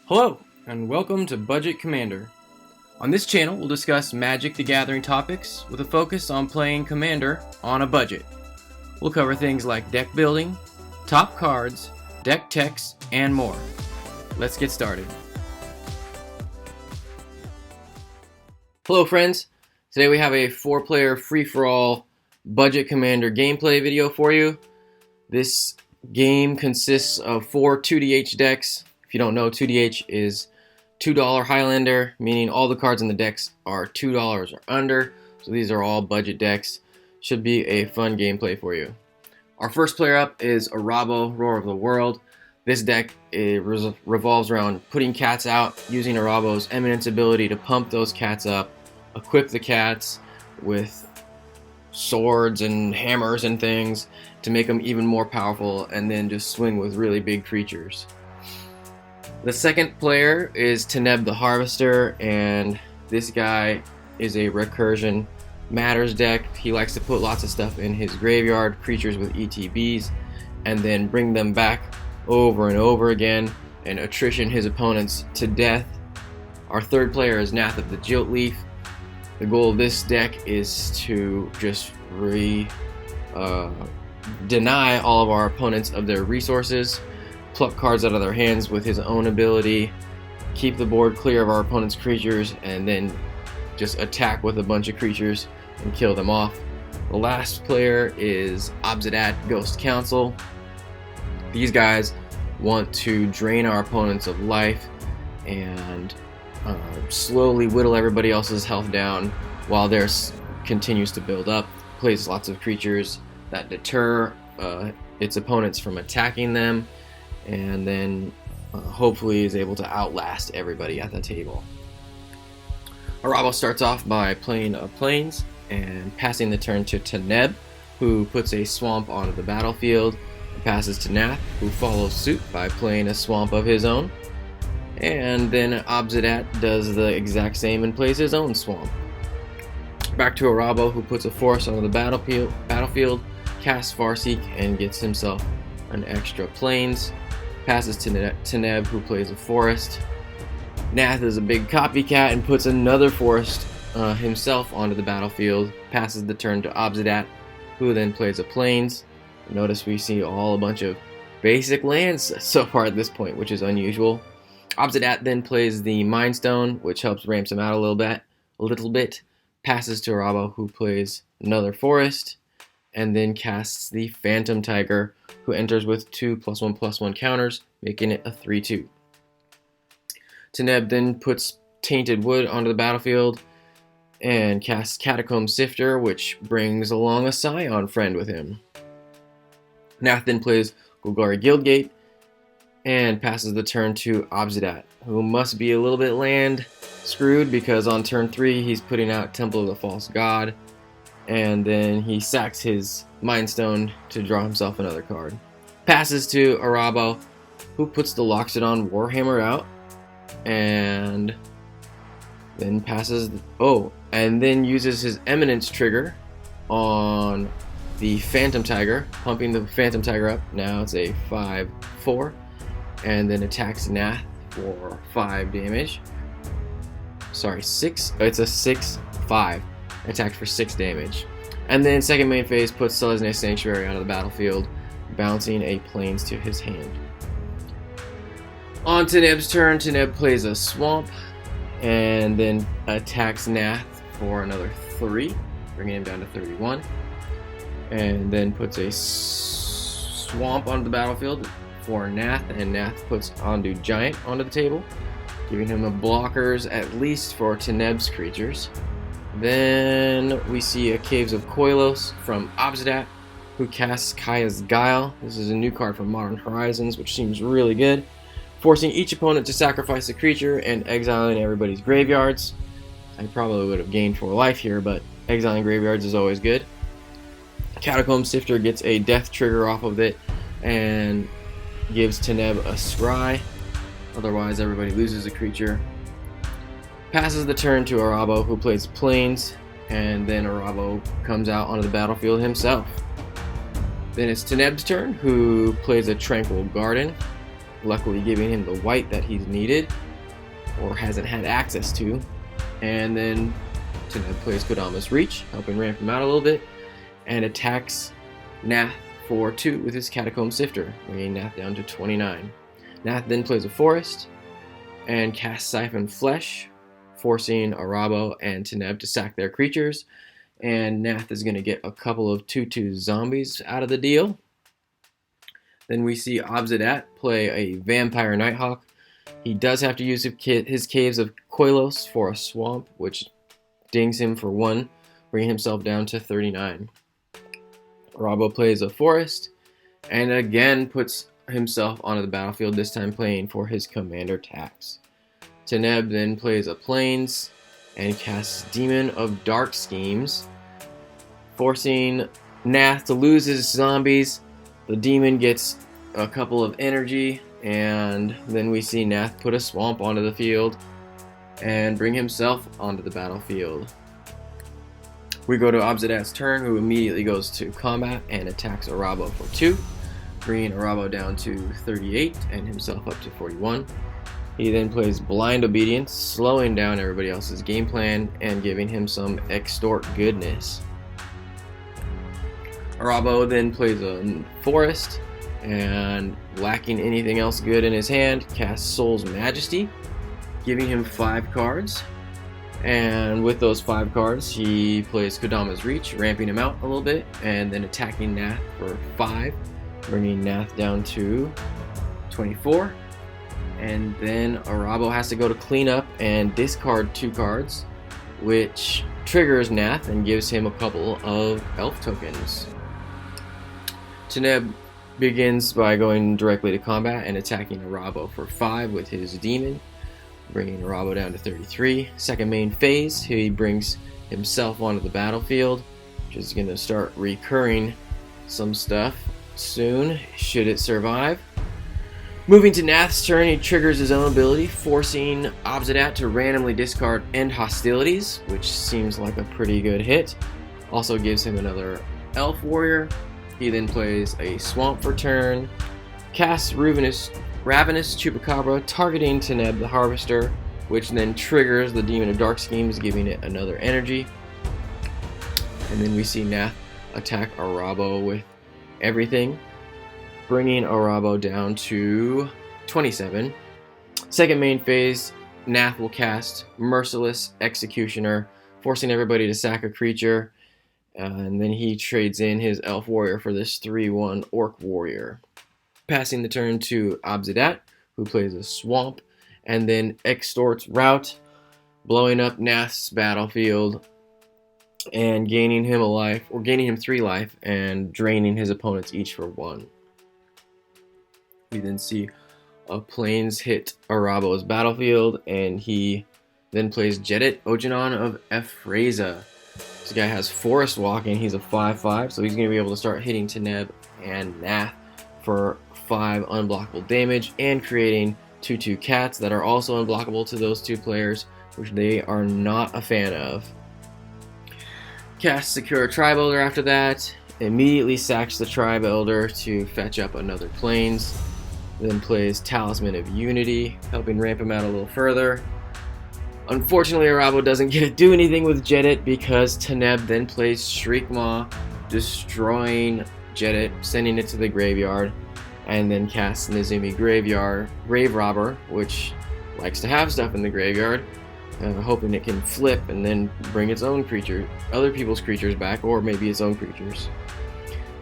Hello, and welcome to Budget Commander. On this channel, we'll discuss Magic the Gathering topics with a focus on playing Commander on a budget. We'll cover things like deck building, top cards, deck techs, and more. Let's get started. Hello friends, today we have a 4-player free-for-all Budget Commander gameplay video for you. This game consists of 4 2DH decks. If you don't know, 2DH is $2 Highlander, meaning all the cards in the decks are $2 or under. So these are all budget decks. Should be a fun gameplay for you. Our first player up is Arahbo, Roar of the World. This deck revolves around putting cats out, using Arahbo's Eminence ability to pump those cats up, equip the cats with swords and hammers and things to make them even more powerful, and then just swing with really big creatures. The second player is Teneb the Harvester, and this guy is a recursion matters deck. He likes to put lots of stuff in his graveyard, creatures with ETBs, and then bring them back over and over again and attrition his opponents to death. Our third player is Nath of the Jilt Leaf. The goal of this deck is to just deny all of our opponents of their resources, pluck cards out of their hands with his own ability, keep the board clear of our opponent's creatures, and then just attack with a bunch of creatures and kill them off. The last player is Obzedat, Ghost Council. These guys want to drain our opponents of life and slowly whittle everybody else's health down while theirs continues to build up. Plays lots of creatures that deter its opponents from attacking them, and then hopefully is able to outlast everybody at the table. Arahbo starts off by playing a Plains and passing the turn to Teneb, who puts a swamp onto the battlefield, and passes to Nath, who follows suit by playing a swamp of his own, and then Obzedat does the exact same and plays his own swamp. Back to Arahbo, who puts a forest onto the battlefield, casts Farseek, and gets himself an extra Plains. Passes to Teneb, who plays a forest. Nath is a big copycat and puts another forest himself onto the battlefield. Passes the turn to Obzedat, who then plays a Plains. Notice we see a bunch of basic lands so far at this point, which is unusual. Obzedat then plays the Mind Stone, which helps ramp him out a little bit. Passes to Arahbo, who plays another forest, and then casts the Phantom Tiger, who enters with 2+1/+1 counters, making it a 3/2. Teneb then puts Tainted Wood onto the battlefield and casts Catacomb Sifter, which brings along a Scion friend with him. Nath then plays Golgari Guildgate and passes the turn to Obzedat, who must be a little bit land screwed because on turn 3 he's putting out Temple of the False God, and then he sacks his Mind Stone to draw himself another card. Passes to Arahbo, who puts the Loxodon Warhammer out, and then uses his Eminence trigger on the Phantom Tiger, pumping the Phantom Tiger up. Now it's a 5/4, and then attacks Nath for 5 damage. Sorry, 6. It's a 6/5. Attacked for 6 damage. And then second main phase puts Selesnya Sanctuary onto the battlefield, bouncing a Plains to his hand. On Teneb's turn, Teneb plays a Swamp and then attacks Nath for another 3, bringing him down to 31. And then puts a Swamp onto the battlefield for Nath, and Nath puts Ondu Giant onto the table, giving him a blockers at least for Teneb's creatures. Then we see a Caves of Koilos from Obzedat, who casts Kaya's Guile. This is a new card from Modern Horizons, which seems really good, forcing each opponent to sacrifice a creature and exiling everybody's graveyards. I probably would have gained 4 life here, but exiling graveyards is always good. Catacomb Sifter gets a death trigger off of it and gives Teneb a scry. Otherwise, everybody loses a creature. Passes the turn to Arahbo, who plays Plains, and then Arahbo comes out onto the battlefield himself. Then it's Teneb's turn, who plays a Tranquil Garden, luckily giving him the white that he's needed or hasn't had access to. And then Teneb plays Kodama's Reach, helping ramp him out a little bit, and attacks Nath for 2 with his Catacomb Sifter, bringing Nath down to 29. Nath then plays a Forest and casts Siphon Flesh, forcing Arahbo and Teneb to sack their creatures, and Nath is going to get a couple of 2/2 zombies out of the deal. Then we see Obzedat play a Vampire Nighthawk. He does have to use his Caves of Koilos for a swamp, which dings him for 1, bringing himself down to 39. Arahbo plays a Forest, and again puts himself onto the battlefield, this time playing for his Commander Tax. Teneb then plays a Plains and casts Demon of Dark Schemes, forcing Nath to lose his zombies. The demon gets a couple of energy, and then we see Nath put a swamp onto the field and bring himself onto the battlefield. We go to Obzedat's turn, who immediately goes to combat and attacks Arahbo for 2, bringing Arahbo down to 38 and himself up to 41. He then plays Blind Obedience, slowing down everybody else's game plan and giving him some extort goodness. Arahbo then plays a Forest, and lacking anything else good in his hand, casts Soul's Majesty, giving him 5 cards. And with those 5 cards, he plays Kodama's Reach, ramping him out a little bit, and then attacking Nath for 5, bringing Nath down to 24. And then Arahbo has to go to clean up and discard 2 cards, which triggers Nath and gives him a couple of elf tokens. Teneb begins by going directly to combat and attacking Arahbo for 5 with his demon, bringing Arahbo down to 33. Second main phase, he brings himself onto the battlefield, which is going to start recurring some stuff soon, should it survive. Moving to Nath's turn, he triggers his own ability, forcing Obzedat to randomly discard End Hostilities, which seems like a pretty good hit. Also gives him another Elf Warrior. He then plays a Swamp for turn, casts Ravenous Chupacabra, targeting Teneb the Harvester, which then triggers the Demon of Dark Schemes, giving it another energy. And then we see Nath attack Arahbo with everything, bringing Arahbo down to 27. Second main phase, Nath will cast Merciless Executioner, forcing everybody to sack a creature, and then he trades in his Elf Warrior for this 3/1 Orc Warrior. Passing the turn to Obzedat, who plays a Swamp, and then extorts Rout, blowing up Nath's battlefield and gaining him 3 life, and draining his opponents each for 1. We then see a Plains hit Arahbo's battlefield, and he then plays Jedit Ojanon of Ephraza. This guy has Forest Walking. He's a 5/5, so he's going to be able to start hitting Teneb and Nath for 5 unblockable damage, and creating 2/2 cats that are also unblockable to those 2 players, which they are not a fan of. Casts Secure Tribe Elder after that, immediately sacks the Tribe Elder to fetch up another Plains, then plays Talisman of Unity, helping ramp him out a little further. Unfortunately, Arahbo doesn't get to do anything with Jedit because Teneb then plays Shriekmaw, destroying Jedit, sending it to the graveyard, and then casts Nezumi Grave Robber, which likes to have stuff in the graveyard, hoping it can flip and then bring its own other people's creatures back, or maybe its own creatures.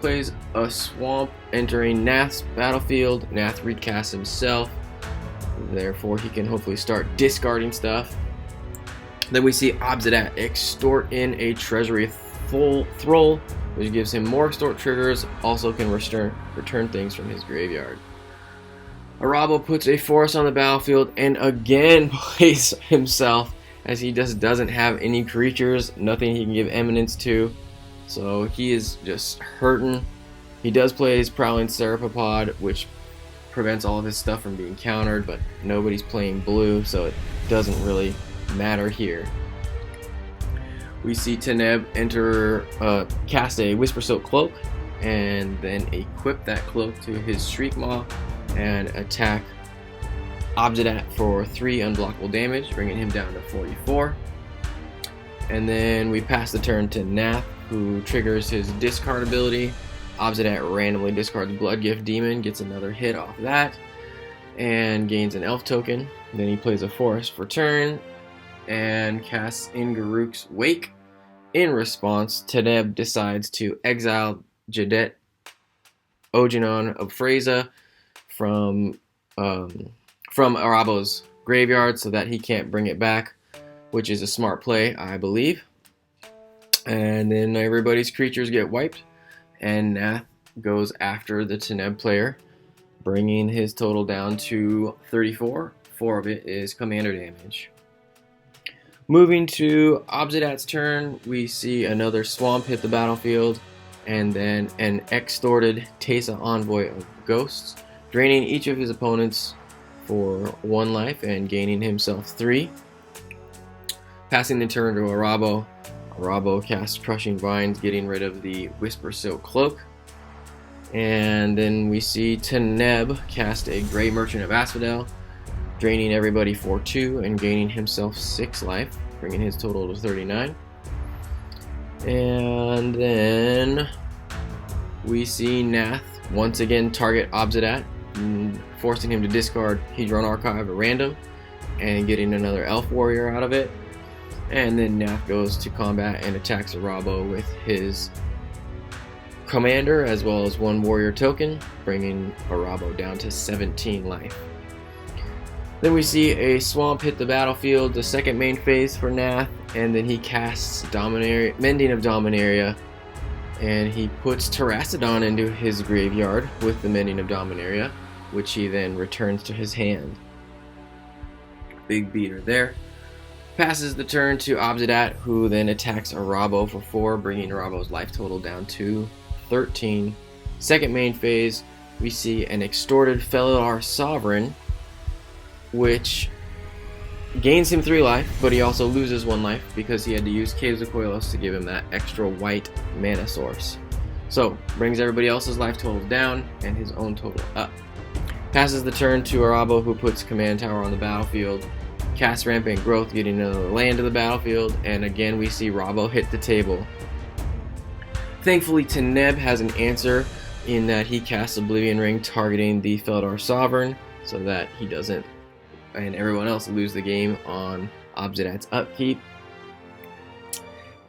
Plays a Swamp, entering Nath's battlefield. Nath recasts himself, therefore he can hopefully start discarding stuff. Then we see Obzedat extort in a Treasury Thrall, which gives him more extort triggers, also can return things from his graveyard. Arahbo puts a Forest on the battlefield and again plays himself, as he just doesn't have any creatures, nothing he can give eminence to, so he is just hurting. He does play his Prowling Cephropod, which prevents all of his stuff from being countered, but nobody's playing blue, so it doesn't really matter here. We see Teneb cast a Whisper Silk Cloak, and then equip that cloak to his Shriekmaw and attack Obzedat for 3 unblockable damage, bringing him down to 44. And then we pass the turn to Nath, who triggers his discard ability. Obzedat randomly discards Blood Gift Demon, gets another hit off that, and gains an elf token. Then he plays a forest for turn and casts Ingaruk's Wake. In response, Teneb decides to exile Jadet Ojanon of Freza from Arahbo's graveyard so that he can't bring it back, which is a smart play, I believe. And then everybody's creatures get wiped, and Nath goes after the Teneb player, bringing his total down to 34. 4 of it is commander damage. Moving to Obzedat's turn, we see another swamp hit the battlefield, and then an extorted Teysa Envoy of Ghosts, draining each of his opponents for 1 life and gaining himself 3. Passing the turn to Arahbo. Arahbo casts Crushing Vines, getting rid of the Whisper Silk Cloak. And then we see Teneb cast a Grey Merchant of Asphodel, draining everybody for 2 and gaining himself 6 life, bringing his total to 39. And then we see Nath once again target Obzedat, forcing him to discard Hedron Archive at random and getting another Elf Warrior out of it. And then Nath goes to combat and attacks Arahbo with his commander as well as 1 warrior token, bringing Arahbo down to 17 life. Then we see a swamp hit the battlefield, the second main phase for Nath, and then he casts Mending of Dominaria, and he puts Terracodon into his graveyard with the Mending of Dominaria, which he then returns to his hand. Big beater there. Passes the turn to Obzedat, who then attacks Arahbo for 4, bringing Arahbo's life total down to 13. Second main phase, we see an extorted Felidar Sovereign, which gains him 3 life, but he also loses 1 life because he had to use Caves of Koilos to give him that extra white mana source. So, brings everybody else's life totals down and his own total up. Passes the turn to Arahbo, who puts Command Tower on the battlefield, casts Rampant Growth, getting another land to the battlefield, and again we see Arahbo hit the table. Thankfully, Teneb has an answer in that he casts Oblivion Ring targeting the Felidar Sovereign so that he doesn't and everyone else lose the game on Obzedat's upkeep.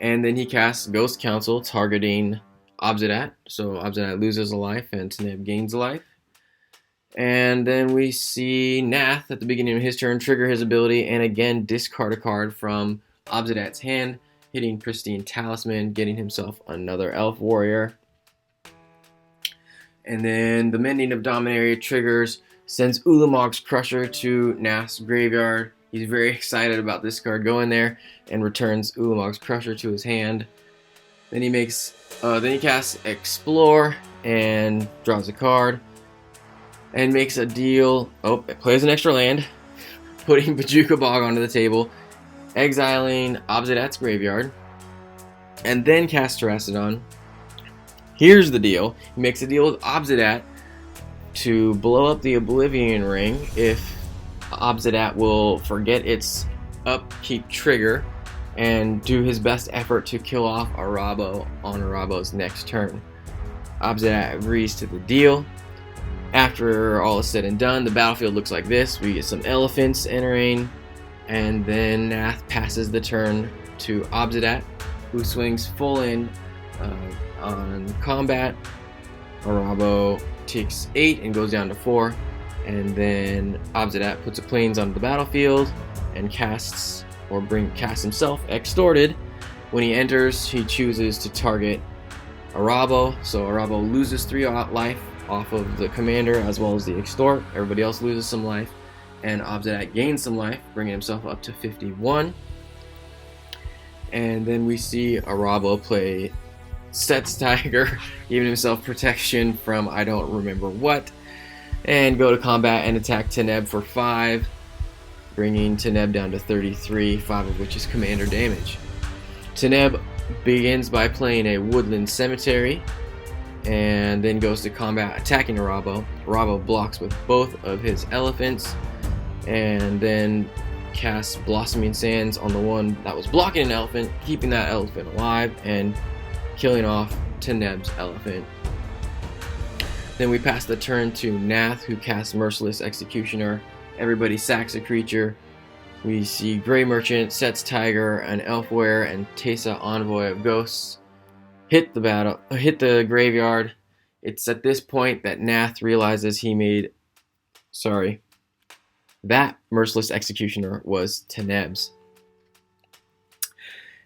And then he casts Ghost Council targeting Obzedat, so Obzedat loses a life and Teneb gains a life. And then we see Nath at the beginning of his turn trigger his ability and again discard a card from Obzedat's hand, hitting Pristine Talisman, getting himself another Elf Warrior. And then the Mending of Dominaria triggers, sends Ulamog's Crusher to Nath's graveyard. He's very excited about this card going there and returns Ulamog's Crusher to his hand. Then he casts Explore and draws a card and makes a deal. Oh, it plays an extra land, putting Bojuka Bog onto the table, exiling Obzedat's graveyard, and then casts Terracodon. Here's the deal. He makes a deal with Obzedat to blow up the Oblivion Ring if Obzedat will forget its upkeep trigger and do his best effort to kill off Arahbo on Arahbo's next turn. Obzedat agrees to the deal. After all is said and done, the battlefield looks like this. We get some elephants entering, and then Nath passes the turn to Obzedat, who swings full in on combat. Arahbo takes 8 and goes down to 4, and then Obzedat puts a plains onto the battlefield and casts himself Extorted. When he enters, he chooses to target Arahbo, so Arahbo loses 3 life off of the commander as well as the Extort. Everybody else loses some life, and Obzedat gains some life, bringing himself up to 51. And then we see Arahbo play Set's Tiger, giving himself protection from I don't remember what, and go to combat and attack Teneb for 5, bringing Teneb down to 33, 5 of which is commander damage. Teneb begins by playing a Woodland Cemetery, and then goes to combat attacking Arahbo. Arahbo blocks with both of his elephants, and then cast Blossoming Sands on the one that was blocking an elephant, keeping that elephant alive and killing off Teneb's elephant. Then we pass the turn to Nath, who casts Merciless Executioner. Everybody sacks a creature. We see Grey Merchant, Set's Tiger, an Elfware, and Teysa, Envoy of Ghosts hit the graveyard. It's at this point that Nath realizes that Merciless Executioner was Teneb's.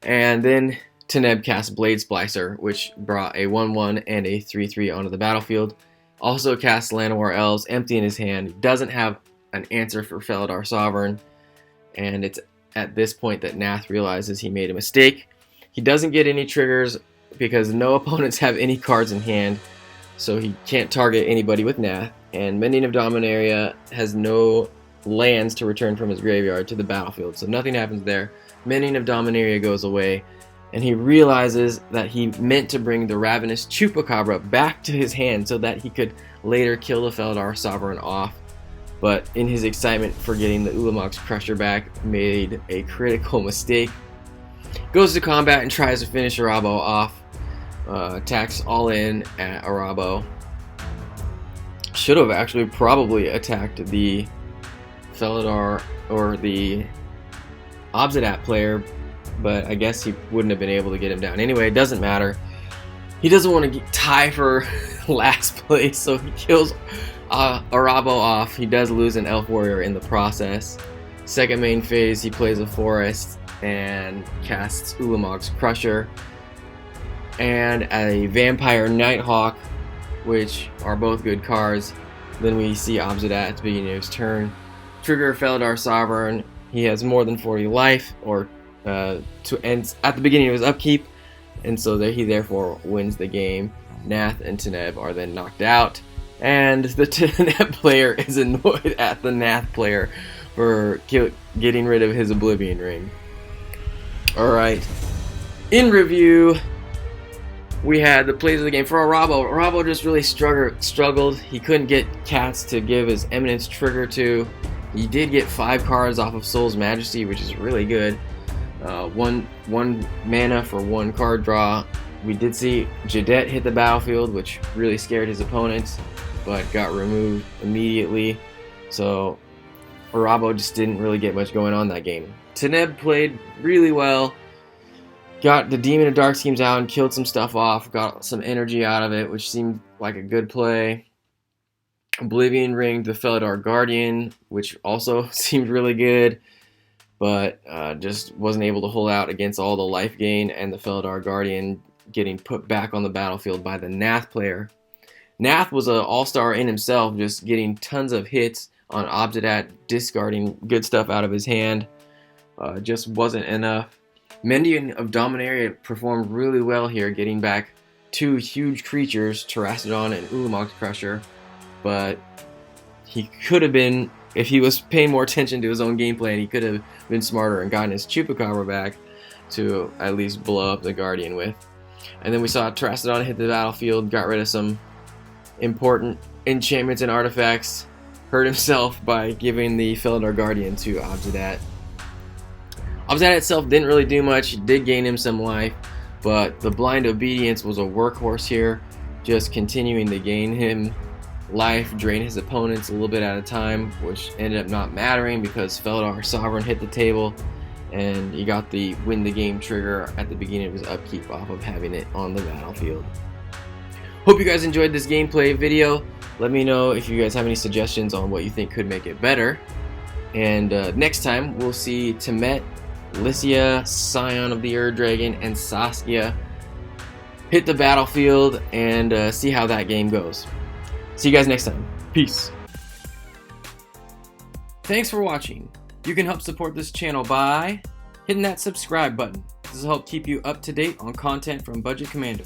And then Teneb casts Blade Splicer, which brought a 1/1 and a 3/3 onto the battlefield. Also casts Llanowar Elves, empty in his hand. He doesn't have an answer for Felidar Sovereign, and it's at this point that Nath realizes he made a mistake. He doesn't get any triggers because no opponents have any cards in hand, so he can't target anybody with Nath, and Mending of Dominaria has no lands to return from his graveyard to the battlefield, so nothing happens there. Mending of Dominaria goes away, and he realizes that he meant to bring the Ravenous Chupacabra back to his hand so that he could later kill the Felidar Sovereign off, but in his excitement for getting the Ulamog's Crusher back, made a critical mistake. Goes to combat and tries to finish Arahbo off, attacks all in at Arahbo. Should have actually probably attacked the Felidar or the Obzedat player, but I guess he wouldn't have been able to get him down. Anyway, it doesn't matter. He doesn't want to tie for last place, so he kills Arahbo off. He does lose an Elf Warrior in the process. Second main phase, he plays a Forest and casts Ulamog's Crusher and a Vampire Nighthawk, which are both good cards. Then we see Obzedat at the beginning of his turn. Trigger Felidar Sovereign. He has more than 40 life, or to end at the beginning of his upkeep, and so he therefore wins the game. Nath and Teneb are then knocked out, and the Teneb player is annoyed at the Nath player for getting rid of his Oblivion Ring. Alright, in review, we had the plays of the game for Arahbo. Arahbo just really struggled. He couldn't get cats to give his Eminence trigger to. He did get 5 cards off of Soul's Majesty, which is really good. One mana for 1 card draw. We did see Jadet hit the battlefield, which really scared his opponents, but got removed immediately. So Arahbo just didn't really get much going on that game. Teneb played really well. Got the Demon of Dark Schemes out and killed some stuff off. Got some energy out of it, which seemed like a good play. Oblivion Ring the Felidar Guardian, which also seemed really good, but just wasn't able to hold out against all the life gain and the Felidar Guardian getting put back on the battlefield by the Nath player. Nath was an all-star in himself, just getting tons of hits on Obzedat, discarding good stuff out of his hand. Just wasn't enough. Mending of Dominaria performed really well here, getting back 2 huge creatures, Terrastodon and Ulamog's Crusher, but he could have been, if he was paying more attention to his own game plan, he could have been smarter and gotten his Chupacabra back to at least blow up the Guardian with. And then we saw Terrastodon hit the battlefield, got rid of some important enchantments and artifacts, hurt himself by giving the Felidar Guardian to Obzedat. Obzedat itself didn't really do much. It did gain him some life, but the Blind Obedience was a workhorse here, just continuing to gain him life, drain his opponents a little bit at a time, which ended up not mattering because Felidar Sovereign hit the table, and he got the win the game trigger at the beginning of his upkeep off of having it on the battlefield. Hope you guys enjoyed this gameplay video. Let me know if you guys have any suggestions on what you think could make it better. And next time we'll see Temet, Lycia, Scion of the Ur Dragon, and Saskia hit the battlefield and see how that game goes. See you guys next time. Peace. Thanks for watching. You can help support this channel by hitting that subscribe button. This will help keep you up to date on content from Budget Commander.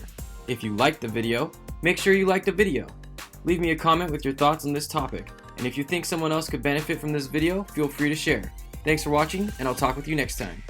If you liked the video, make sure you like the video. Leave me a comment with your thoughts on this topic. And if you think someone else could benefit from this video, feel free to share. Thanks for watching, and I'll talk with you next time.